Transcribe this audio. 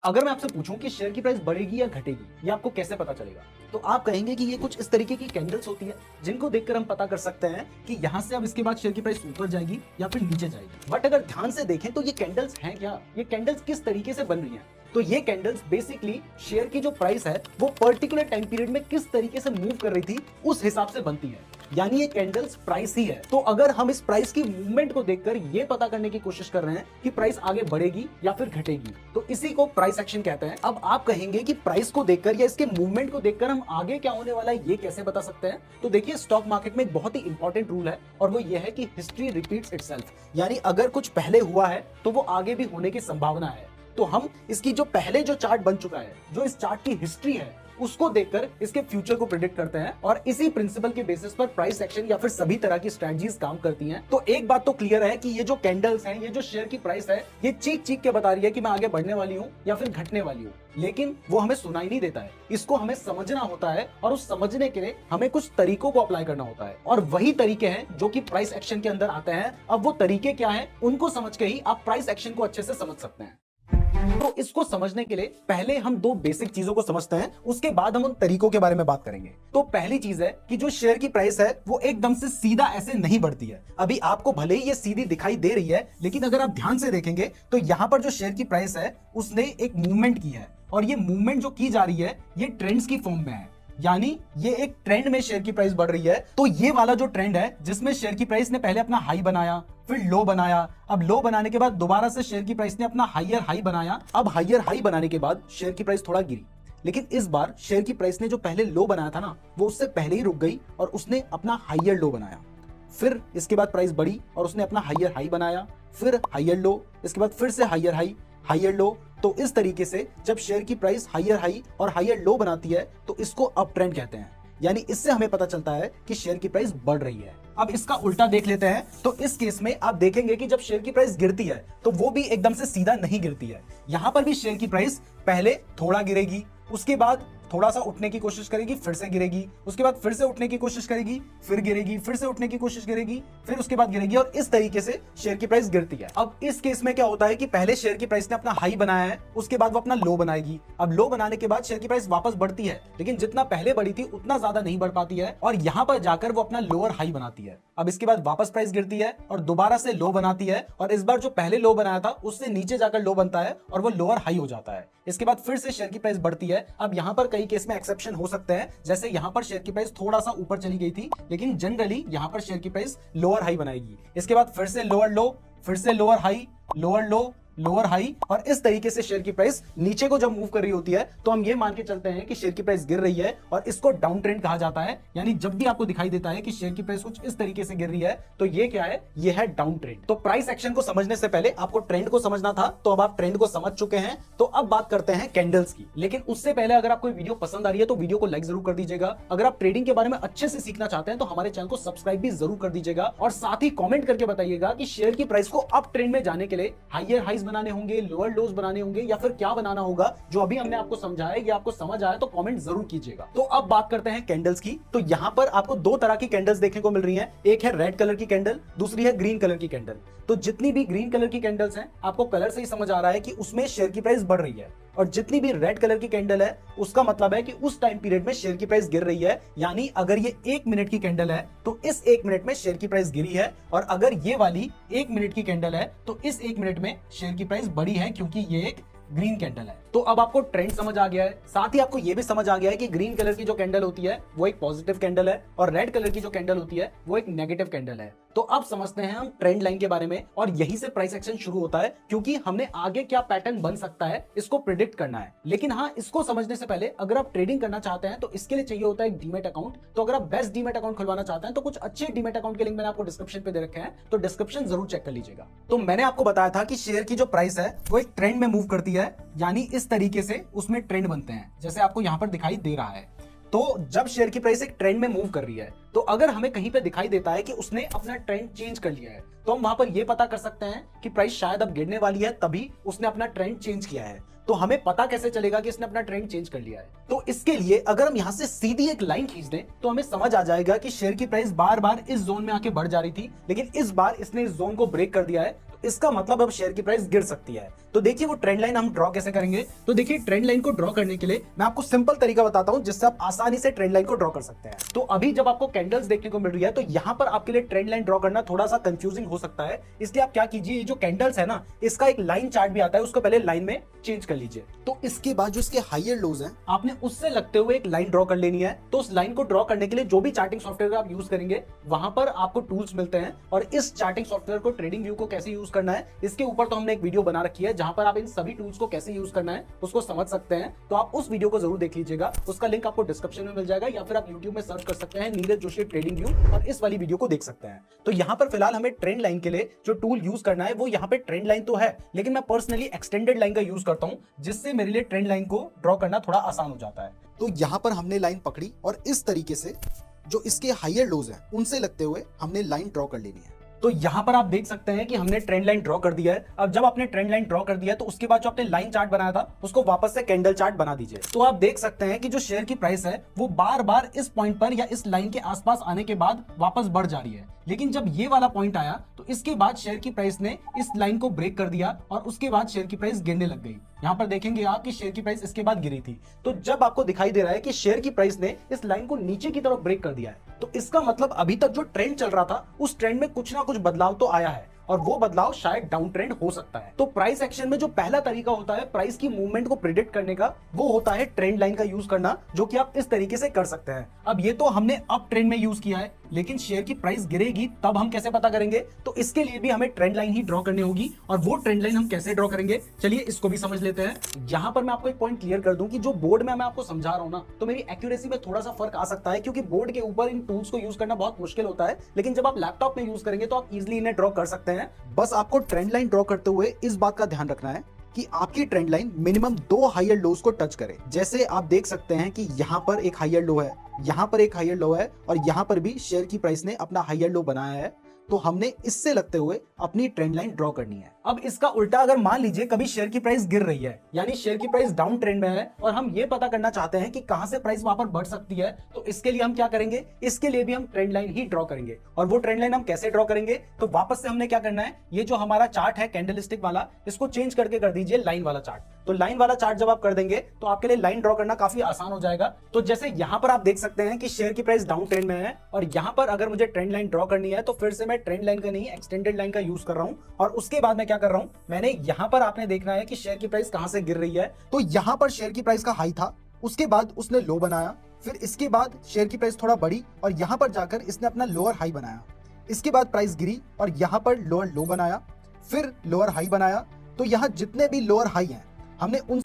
अगर मैं आपसे पूछूं कि शेयर की प्राइस बढ़ेगी या घटेगी, ये आपको कैसे पता चलेगा? तो आप कहेंगे कि ये कुछ इस तरीके की कैंडल्स होती है जिनको देखकर हम पता कर सकते हैं कि यहाँ से अब इसके बाद शेयर की प्राइस ऊपर जाएगी या फिर नीचे जाएगी। बट अगर ध्यान से देखें तो ये कैंडल्स हैं क्या? ये कैंडल्स किस तरीके से बन रही हैं? तो ये कैंडल्स बेसिकली शेयर की जो प्राइस है वो पर्टिकुलर टाइम पीरियड में किस तरीके से मूव कर रही थी उस हिसाब से बनती है। यानी ये कैंडल्स प्राइस ही है। तो अगर हम इस प्राइस की मूवमेंट को देखकर ये पता करने की कोशिश कर रहे हैं कि प्राइस आगे बढ़ेगी या फिर घटेगी, तो इसी को प्राइस एक्शन कहते हैं। अब आप कहेंगे कि प्राइस को देखकर या इसके मूवमेंट को देखकर हम आगे क्या होने वाला है ये कैसे बता सकते हैं? तो देखिए, स्टॉक मार्केट में एक बहुत ही इंपॉर्टेंट रूल है और वो ये है कि हिस्ट्री रिपीट्स इटसेल्फ। यानी अगर कुछ पहले हुआ है तो वो आगे भी होने की संभावना है। तो हम इसकी जो पहले जो चार्ट बन चुका है, जो इस चार्ट की हिस्ट्री है, उसको देखकर इसके फ्यूचर को प्रिडिक्ट करते हैं और इसी प्रिंसिपल के बेसिस पर प्राइस एक्शन या फिर सभी तरह की स्ट्रेटजीज काम करती हैं। तो एक बात तो क्लियर है कि ये जो कैंडल्स हैं, ये जो शेयर की प्राइस है, ये चीख चीख के बता रही है कि मैं आगे बढ़ने वाली हूँ या फिर घटने वाली हूँ, लेकिन वो हमें सुनाई नहीं देता है। इसको हमें समझना होता है और उस समझने के लिए हमें कुछ तरीकों को अप्लाई करना होता है और वही तरीके हैं जो कि प्राइस एक्शन के अंदर आते हैं। अब वो तरीके क्या हैं, उनको समझ के ही आप प्राइस एक्शन को अच्छे से समझ सकते हैं। तो इसको समझने के लिए पहले हम दो बेसिक चीजों को समझते हैं, उसके बाद हम उन तरीकों के बारे में बात करेंगे। तो पहली चीज है कि जो शेयर की प्राइस है वो एकदम से सीधा ऐसे नहीं बढ़ती है। अभी आपको भले ही ये सीधी दिखाई दे रही है, लेकिन अगर आप ध्यान से देखेंगे तो यहाँ पर जो शेयर की प्राइस है उसने एक मूवमेंट की है और ये मूवमेंट जो की जा रही है ये ट्रेंड्स की फॉर्म में है। यानी ये एक ट्रेंड में शेयर की प्राइस बढ़ रही है। तो ये वाला जो ट्रेंड है जिसमें शेयर की प्राइस ने पहले अपना हाई बनाया, फिर लो बनाया, अब लो बनाने के बाद दोबारा से शेयर की प्राइस ने अपना हायर हाई बनाया, अब हायर हाई बनाने के बाद शेयर की प्राइस थोड़ा गिरी। लेकिन इस बार शेयर की प्राइस ने जो पहले लो बनाया था ना, वो उससे पहले ही रुक गई और उसने अपना हायर लो बनाया। फिर इसके बाद प्राइस बढ़ी और उसने अपना हायर हाई बनाया, फिर हायर लो, इसके बाद फिर से हायर हाई, हायर लो। तो इस तरीके से जब शेयर की प्राइस हायर हाई और हायर लो बनाती है तो इसको अप ट्रेंड कहते हैं। यानी इससे हमें पता चलता है कि शेयर की प्राइस बढ़ रही है। अब इसका उल्टा देख लेते हैं। तो इस केस में आप देखेंगे कि जब शेयर की प्राइस गिरती है तो वो भी एकदम से सीधा नहीं गिरती है। यहां पर भी शेयर की प्राइस पहले थोड़ा गिरेगी, उसके बाद थोड़ा सा उठने की कोशिश करेगी, फिर से गिरेगी, उसके बाद फिर से उठने की कोशिश करेगी, फिर गिरेगी, फिर से उठने की कोशिश करेगी, फिर उसके बाद गिरेगी और इस तरीके से शेयर की प्राइस गिरती है। अब इस केस में क्या होता है कि पहले शेयर की प्राइस ने अपना हाई बनाया है, उसके बाद वो अपना लो बनाएगी। अब लो बनाने के बाद शेयर की प्राइस वापस बढ़ती है, लेकिन जितना पहले बढ़ी थी उतना ज्यादा नहीं बढ़ पाती है और यहाँ पर जाकर वो अपना लोअर हाई बनाती है। अब इसके बाद वापस प्राइस गिरती है और दोबारा से लो बनाती है और इस बार जो पहले लो बनाया था उससे नीचे जाकर लो बनता है और वो लोअर हाई हो जाता है। इसके बाद फिर से शेयर की प्राइस बढ़ती है। अब यहाँ पर कई केस में एक्सेप्शन हो सकते हैं, जैसे यहाँ पर शेयर की प्राइस थोड़ा सा ऊपर चली गई थी, लेकिन जनरली यहाँ पर शेयर की प्राइस लोअर हाई बनाएगी। इसके बाद फिर से लोअर लो, फिर से लोअर हाई, लोअर लो, लोअर हाई और इस तरीके से शेयर की प्राइस नीचे को जब मूव कर रही होती है तो हम ये मान के चलते हैं कि शेयर की प्राइस गिर रही है और इसको डाउन ट्रेंड कहा जाता है। यानी जब भी आपको दिखाई देता है कि शेयर की प्राइस कुछ इस तरीके से गिर रही है तो ये क्या है, ये है डाउन ट्रेंड। तो प्राइस एक्शन को समझने से पहले आपको ट्रेंड को समझना था, तो अब आप ट्रेंड को समझ चुके हैं। तो अब बात करते हैं कैंडल्स की। लेकिन उससे पहले अगर आपको वीडियो पसंद आ रही है तो वीडियो को लाइक जरूर कर दीजिएगा। अगर आप ट्रेडिंग के बारे में अच्छे से सीखना चाहते हैं तो हमारे चैनल को सब्सक्राइब भी जरूर कर दीजिएगा और साथ ही कॉमेंट करके बताइएगा कि शेयर की प्राइस को अप ट्रेंड में जाने के लिए हायर हाइज बनाने होंगे, लोअर लोज बनाने होंगे या फिर क्या बनाना होगा। जो अभी हमने आपको समझाया, ये आपको समझ आया तो कमेंट जरूर कीजिएगा। तो अब बात करते हैं कैंडल्स की। तो यहाँ पर आपको दो तरह की कैंडल्स देखने को मिल रही हैं, एक है रेड कलर की कैंडल, दूसरी है ग्रीन कलर की कैंडल। तो जितनी भी ग्रीन कलर की कैंडल्स हैं, आपको कलर से ही समझ आ रहा है कि उसमें शेयर की प्राइस बढ़ रही है और जितनी भी रेड कलर की कैंडल है उसका मतलब है कि उस टाइम पीरियड में शेयर की प्राइस गिर रही है। यानी अगर ये 1 मिनट की कैंडल है तो इस 1 मिनट में शेयर की प्राइस गिरी है और अगर ये वाली 1 मिनट की कैंडल है तो इस 1 मिनट में शेयर की प्राइस बढ़ी है, क्योंकि ये एक ग्रीन कैंडल है। तो अब आपको ट्रेंड समझ आ गया है, साथ ही आपको यह भी समझ आ गया है कि ग्रीन कलर की जो कैंडल होती है वो एक पॉजिटिव कैंडल है और रेड कलर की जो कैंडल होती है वो एक नेगेटिव कैंडल है। तो अब समझते हैं हम ट्रेंड लाइन के बारे में और यहीं से प्राइस एक्शन शुरू होता है, क्योंकि हमने आगे क्या पैटर्न बन सकता है इसको प्रिडिक्ट करना है। लेकिन हाँ, इसको समझने से पहले अगर आप ट्रेडिंग करना चाहते हैं तो इसके लिए चाहिए होता है एक डीमेट अकाउंट। तो अगर आप बेस्ट डीमेट अकाउंट खुलवाना चाहते हैं तो कुछ अच्छे डीमेट अकाउंट के लिंक मैंने आपको डिस्क्रिप्शन पे दे रखे हैं, तो डिस्क्रिप्शन जरूर चेक कर लीजिएगा। तो मैंने आपको बताया था कि शेयर की जो प्राइस है वो एक ट्रेंड में मूव करती है, यानी इस तरीके से उसमें ट्रेंड बनते हैं, जैसे आपको यहाँ पर दिखाई दे रहा है। तो जब शेयर की प्राइस एक ट्रेंड में मूव कर रही है तो अगर हमें कहीं पे दिखाई देता है कि उसने अपना ट्रेंड चेंज कर लिया है तो हम वहां पर यह पता कर सकते हैं कि प्राइस शायद अब गिरने वाली है, तभी उसने अपना ट्रेंड चेंज किया है। तो हमें पता कैसे चलेगा कि इसने अपना ट्रेंड चेंज कर लिया है? तो इसके लिए अगर हम यहां से सीधी एक लाइन खींच दें तो हमें समझ आ जाएगा कि शेयर की प्राइस बार बार इस जोन में आके बढ़ जा रही थी, लेकिन इस बार इसने इस जोन को ब्रेक कर दिया है। तो इसका मतलब अब शेयर की प्राइस गिर सकती है। तो देखिए वो ट्रेंड लाइन हम ड्रॉ कैसे करेंगे। तो देखिए ट्रेंड लाइन को ड्रॉ करने के लिए मैं आपको सिंपल तरीका बताता हूं जिससे आप आसानी से ट्रेंड लाइन को ड्रॉ कर सकते हैं। तो अभी जब आपको कैंडल्स देखने को मिल रही है तो यहां पर आपके लिए ट्रेंड लाइन ड्रॉ करना थोड़ा सा कंफ्यूजिंग हो सकता है, इसलिए आप क्या कीजिए, ये जो कैंडल्स है ना, इसका एक लाइन चार्ट भी आता है, उसको पहले लाइन में चेंज कर लीजिए। तो इसके बाद जो इसके हायर लोज हैं आपने उससे लगते हुए एक लाइन ड्रॉ कर लेनी है। तो उस लाइन को ड्रॉ करने के लिए जो भी चार्टिंग सॉफ्टवेयर आप यूज करेंगे वहां पर आपको टूल्स मिलते हैं, और इस चार्टिंग सॉफ्टवेयर को ट्रेडिंग व्यू को कैसे यूज करना है इसके ऊपर तो हमने एक वीडियो बना रखी है जहां पर आप इन सभी टूल्स को कैसे यूज करना है उसको समझ सकते हैं। तो आप उस वीडियो को जरूर देख लीजिएगा, उसका लिंक आपको डिस्क्रिप्शन में मिल जाएगा, या फिर आप यूट्यूब में सर्च कर सकते हैं नीरज जोशी ट्रेडिंग व्यू और इस वाली वीडियो को देख सकते हैं। तो यहाँ पर फिलहाल हमें ट्रेंड लाइन के लिए जो टूल यूज करना है वो यहाँ पे ट्रेंड लाइन तो है, लेकिन मैं पर्सनली एक्सटेंडेड लाइन का यूज करता हूँ जिससे मेरे लिए ट्रेंड लाइन को ड्रॉ करना थोड़ा आसान हो जाता है। तो यहाँ पर हमने लाइन पकड़ी और इस तरीके से जो इसके हायर लोज हैं उनसे लगते हुए हमने लाइन ड्रॉ कर लेनी है। तो यहाँ पर आप देख सकते हैं कि हमने ट्रेंड लाइन ड्रॉ कर दिया है। अब जब आपने ट्रेंड लाइन ड्रॉ कर दिया है तो उसके बाद जो आपने लाइन चार्ट बनाया था उसको वापस से कैंडल चार्ट बना दीजिए। तो आप देख सकते हैं कि जो शेयर की प्राइस है वो बार बार इस पॉइंट पर या इस लाइन के आसपास आने के बाद वापस बढ़ जा रही है, लेकिन जब ये वाला पॉइंट आया तो इसके बाद शेयर की प्राइस ने इस लाइन को ब्रेक कर दिया और उसके बाद शेयर की प्राइस गिरने लग गई। यहाँ पर देखेंगे आप कि शेयर की प्राइस इसके बाद गिरी थी। तो जब आपको दिखाई दे रहा है कि शेयर की प्राइस ने इस लाइन को नीचे की तरफ ब्रेक कर दिया है, तो इसका मतलब अभी तक जो ट्रेंड चल रहा था उस ट्रेंड में कुछ ना कुछ बदलाव तो आया है, और वो बदलाव शायद डाउन ट्रेंड हो सकता है। तो प्राइस एक्शन में जो पहला तरीका होता है प्राइस की मूवमेंट को प्रिडिक्ट करने का, वो होता है ट्रेंड लाइन का यूज करना, जो कि आप इस तरीके से कर सकते हैं। अब ये तो हमने अप ट्रेंड में यूज किया है, लेकिन शेयर की प्राइस गिरेगी तब हम कैसे पता करेंगे? तो इसके लिए भी हमें ट्रेंड लाइन ही ड्रॉ करनी होगी, और वो ट्रेंड लाइन हम कैसे ड्रॉ करेंगे चलिए इसको भी समझ लेते हैं। यहाँ पर मैं आपको एक पॉइंट क्लियर कर दूं कि जो बोर्ड में मैं आपको समझा रहा हूं ना, तो मेरी एक्यूरेसी में थोड़ा सा फर्क आ सकता है, क्योंकि बोर्ड के ऊपर इन टूल्स को यूज करना बहुत मुश्किल होता है, लेकिन जब आप लैपटॉप में यूज करेंगे तो आप इजिली इन्हें ड्रॉ कर सकते हैं। बस आपको ट्रेंड लाइन ड्रॉ करते हुए इस बात का ध्यान रखना है कि आपकी trend line minimum 2 higher lows को टच करे। जैसे आप देख सकते हैं कि यहाँ पर एक हायर लो है, यहाँ पर एक हायर लो है, और यहाँ पर भी शेयर की प्राइस ने अपना हायर लो बनाया है। तो हमने इससे लगते हुए अपनी ट्रेंड लाइन ड्रॉ करनी है। अब इसका उल्टा, अगर मान लीजिए कभी शेयर की प्राइस गिर रही है, यानी शेयर की प्राइस डाउन ट्रेंड में है, और हम ये पता करना चाहते हैं कि कहां से प्राइस वहां पर बढ़ सकती है, तो इसके लिए हम क्या करेंगे? इसके लिए भी हम ट्रेंड लाइन ही ड्रॉ करेंगे। और वो ट्रेंड लाइन हम कैसे ड्रॉ करेंगे? तो वापस से हमने क्या करना है, ये जो हमारा चार्ट है कैंडलस्टिक वाला, इसको चेंज करके कर दीजिए लाइन वाला चार्ट। तो लाइन वाला चार्ट जब आप कर देंगे तो आपके लिए लाइन ड्रॉ करना काफी आसान हो जाएगा। तो जैसे यहाँ पर आप देख सकते हैं कि शेयर की प्राइस डाउन ट्रेंड में है, और यहाँ पर अगर मुझे ट्रेंड लाइन ड्रॉ करनी है तो फिर से मैं ट्रेंड लाइन का नहीं एक्सटेंडेड लाइन का यूज कर रहा हूं। और उसके बाद मैं क्या कर रहा हूं, मैंने यहां पर आपने देखना है कि शेयर की प्राइस कहां से गिर रही है। तो यहाँ पर शेयर की प्राइस का हाई था, उसके बाद उसने लो बनाया, फिर इसके बाद शेयर की प्राइस थोड़ा बढ़ी और यहाँ पर जाकर इसने अपना लोअर हाई बनाया। इसके बाद प्राइस गिरी और यहाँ पर लोअर लो बनाया, फिर लोअर हाई बनाया। तो यहाँ जितने भी लोअर हाई हैं हमने उन